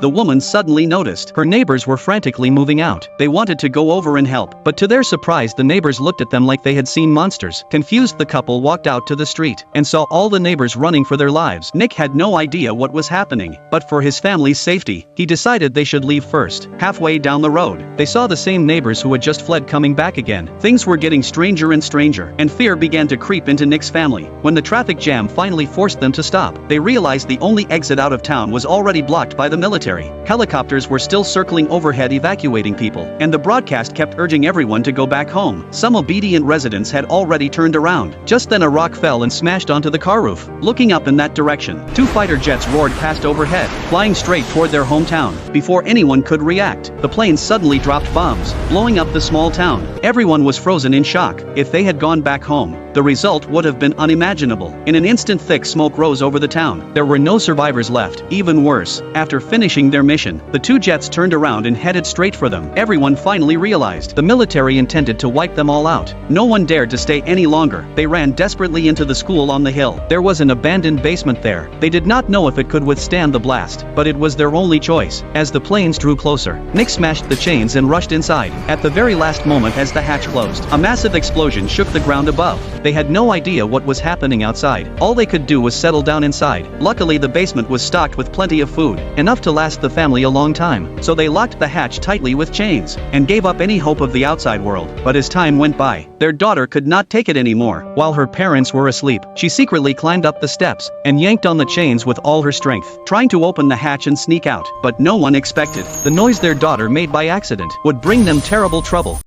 The woman suddenly noticed her neighbors were frantically moving out. They wanted to go over and help, but to their surprise the neighbors looked at them like they had seen monsters. Confused, the couple walked out to the street and saw all the neighbors running for their lives. Nick had no idea what was happening, but for his family's safety, he decided they should leave first. Halfway down the road, they saw the same neighbors who had just fled coming back again. Things were getting stranger and stranger, and fear began to creep into Nick's family. When the traffic jam finally forced them to stop, they realized the only exit out of town was already blocked by the military. Helicopters were still circling overhead evacuating people, and the broadcast kept urging everyone to go back home. Some obedient residents had already turned around. Just then a rock fell and smashed onto the car roof. Looking up in that direction, two fighter jets roared past overhead, flying straight toward their hometown. Before anyone could react, the planes suddenly dropped bombs, blowing up the small town. Everyone was frozen in shock. If they had gone back home, the result would have been unimaginable. In an instant, thick smoke rose over the town. There were no survivors left. Even worse, after finishing their mission, the two jets turned around and headed straight for them. Everyone finally realized the military intended to wipe them all out. No one dared to stay any longer. They ran desperately into the school on the hill. There was an abandoned basement there. They did not know if it could withstand the blast, but it was their only choice. As the planes drew closer, Nick smashed the chains and rushed inside. At the very last moment, as the hatch closed, a massive explosion shook the ground above. They had no idea what was happening outside. All they could do was settle down inside. Luckily, the basement was stocked with plenty of food, enough to last the family a long time. So they locked the hatch tightly with chains and gave up any hope of the outside world. But as time went by, their daughter could not take it anymore. While her parents were asleep, she secretly climbed up the steps and yanked on the chains with all her strength, trying to open the hatch and sneak out. But no one expected the noise their daughter made by accident would bring them terrible trouble.